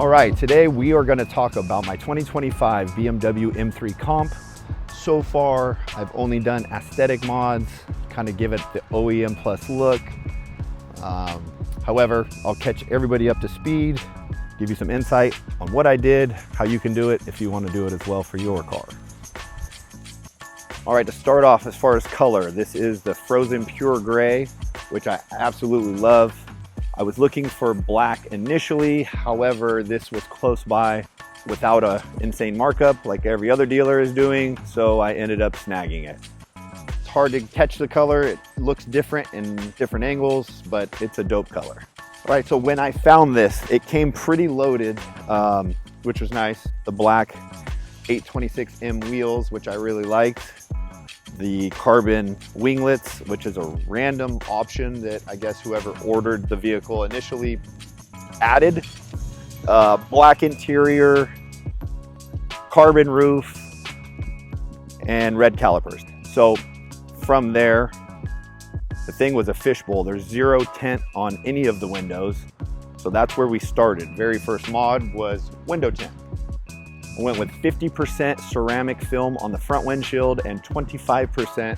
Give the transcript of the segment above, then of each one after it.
All right, today we are going to talk about my 2025 BMW M3 Comp. So far, I've only done aesthetic mods, kind of give it the OEM plus look. However, I'll catch everybody up to speed, give you some insight on what I did, how you can do it if you want to do it as well for your car. All right, to start off, as far as color, this is the Frozen Pure Gray, which I absolutely love. I was looking for black initially, however, this was close by without an insane markup like every other dealer is doing, so I ended up snagging it. It's hard to catch the color. It looks different in different angles, but it's a dope color. All right, so when I found this, it came pretty loaded, which was nice. The black 826M wheels, which I really liked. The carbon winglets, which is a random option that I guess whoever ordered the vehicle initially added. Black interior, carbon roof, and red calipers. So from there, the thing was a fishbowl. There's zero tint on any of the windows. So that's where we started. Very first mod was window tint. I went with 50% ceramic film on the front windshield and 25%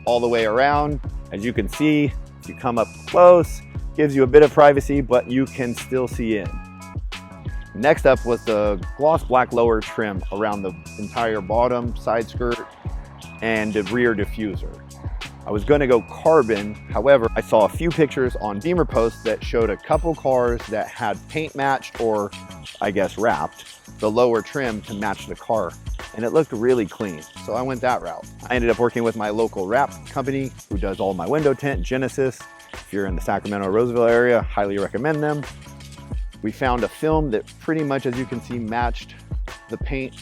all the way around. As you can see, if you come up close, gives you a bit of privacy, but you can still see in. Next up was the gloss black lower trim around the entire bottom, side skirt, and the rear diffuser. I was gonna go carbon, however, I saw a few pictures on Beamer posts that showed a couple cars that had paint matched or I guess wrapped the lower trim to match the car, and it looked really clean, so I went that route. I ended up working with my local wrap company who does all my window tint, Genesis. If you're in the Sacramento, Roseville area, highly recommend them. We found a film that pretty much, as you can see, matched the paint,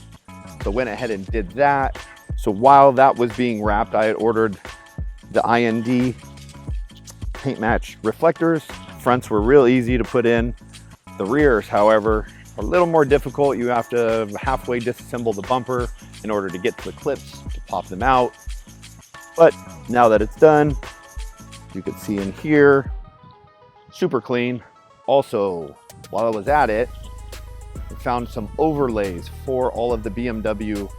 so went ahead and did that. So while that was being wrapped, I had ordered the IND paint match reflectors. Fronts were real easy to put in. The rears, however, a little more difficult. You have to halfway disassemble the bumper in order to get to the clips to pop them out. But now that it's done, you can see in here, super clean. Also, while I was at it, I found some overlays for all of the BMW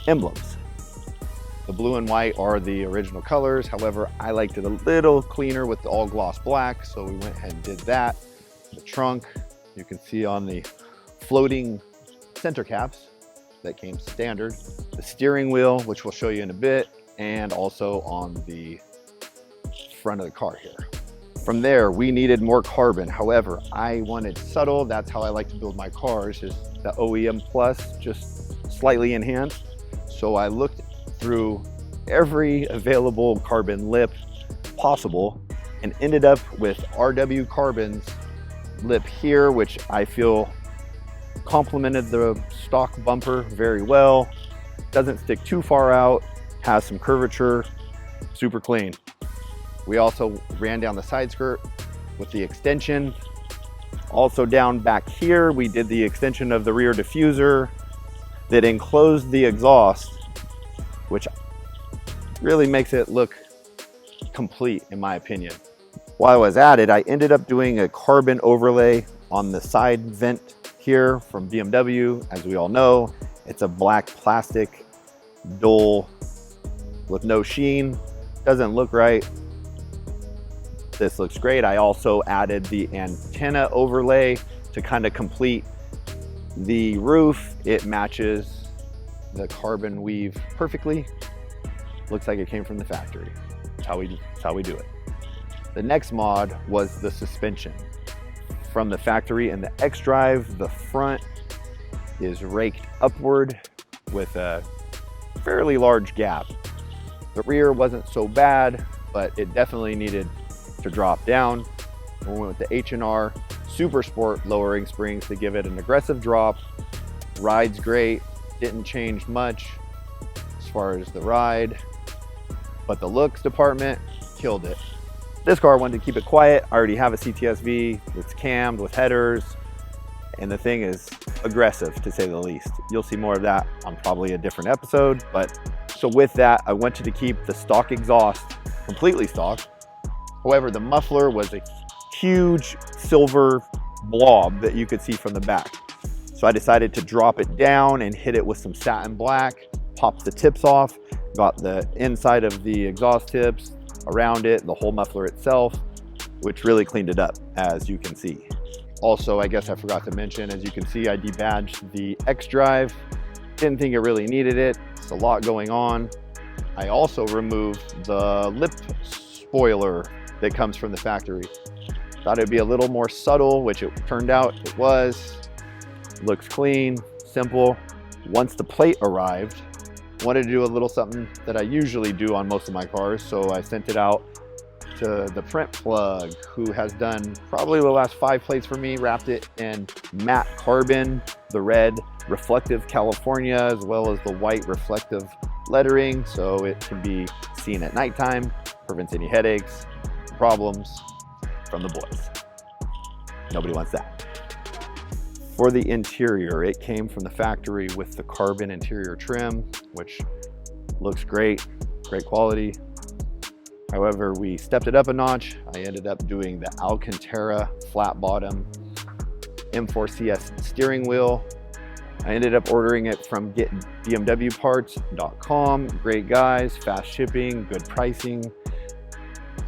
emblems. The blue and white are the original colors. However, I liked it a little cleaner with the all gloss black, so we went ahead and did that. The trunk, you can see on the floating center caps that came standard. The steering wheel, which we'll show you in a bit, and also on the front of the car here. From there, we needed more carbon. However, I wanted subtle. That's how I like to build my cars, is the OEM plus, just slightly enhanced. So I looked through every available carbon lip possible and ended up with RW Carbon's lip here, which I feel complemented the stock bumper very well. Doesn't stick too far out, has some curvature, super clean. We also ran down the side skirt with the extension. Also down back here, we did the extension of the rear diffuser that enclosed the exhaust, which really makes it look complete in my opinion. While I was at it, I ended up doing a carbon overlay on the side vent here from BMW. As we all know, it's a black plastic dull with no sheen. Doesn't look right. This looks great. I also added the antenna overlay to kind of complete the roof. It matches the carbon weave perfectly. Looks like it came from the factory. That's how we do it. The next mod was the suspension. From the factory in the X-Drive, the front is raked upward with a fairly large gap. The rear wasn't so bad, but it definitely needed to drop down. We went with the H&R Super Sport lowering springs to give it an aggressive drop. Ride's great, didn't change much as far as the ride, but the looks department killed it. This car, I wanted to keep it quiet. I already have a CTSV that's cammed with headers, and the thing is aggressive to say the least. You'll see more of that on probably a different episode, but so with that, I wanted to keep the stock exhaust completely stock. However, the muffler was a huge silver blob that you could see from the back. So I decided to drop it down and hit it with some satin black, popped the tips off, got the inside of the exhaust tips, around it, the whole muffler itself, which really cleaned it up, as you can see. Also, I guess I forgot to mention, as you can see, I debadged the X drive. Didn't think it really needed it. It's a lot going on. I also removed the lip spoiler that comes from the factory. Thought it'd be a little more subtle, which it turned out it was. Looks clean, simple. Once the plate arrived, wanted to do a little something that I usually do on most of my cars, so I sent it out to the print plug, who has done probably the last 5 plates for me, wrapped it in matte carbon, the red reflective California, as well as the white reflective lettering, so it can be seen at nighttime, prevents any headaches, problems from the boys. Nobody wants that. For the interior, it came from the factory with the carbon interior trim, which looks great, great quality. However, we stepped it up a notch. I ended up doing the Alcantara flat bottom M3 CS steering wheel. I ended up ordering it from BMWparts.com. Great guys, fast shipping, good pricing.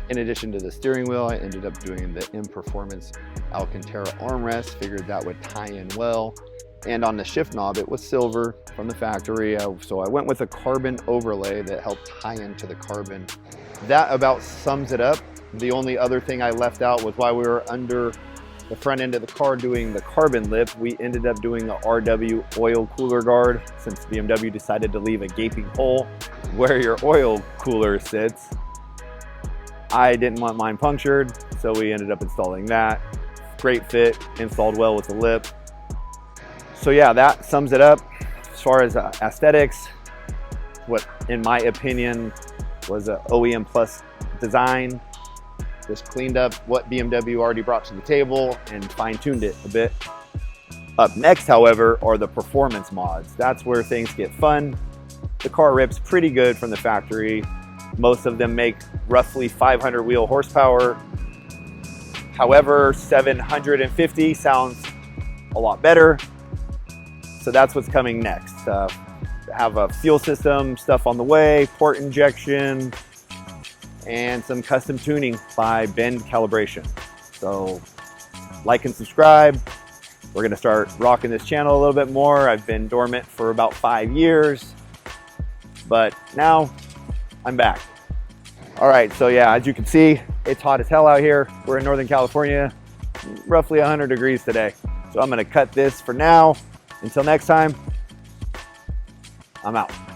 In addition to the steering wheel, I ended up doing the M Performance Alcantara armrest. Figured that would tie in well. And on the shift knob, it was silver from the factory. So I went with a carbon overlay that helped tie into the carbon. That about sums it up. The only other thing I left out was while we were under the front end of the car doing the carbon lip, we ended up doing the RW oil cooler guard, since BMW decided to leave a gaping hole where your oil cooler sits. I didn't want mine punctured, so we ended up installing that. Great fit, installed well with the lip. So yeah, that sums it up. As far as aesthetics, what in my opinion was a OEM plus design. Just cleaned up what BMW already brought to the table and fine-tuned it a bit. Up next, however, are the performance mods. That's where things get fun. The car rips pretty good from the factory. Most of them make roughly 500 wheel horsepower. However, 750 sounds a lot better. So that's what's coming next. Have a fuel system stuff on the way, port injection, and some custom tuning by Bend Calibration. So like and subscribe. We're gonna start rocking this channel a little bit more. I've been dormant for about 5 years, but now I'm back. All right, so yeah, as you can see, it's hot as hell out here. We're in Northern California, roughly 100 degrees today. So I'm gonna cut this for now. Until next time, I'm out.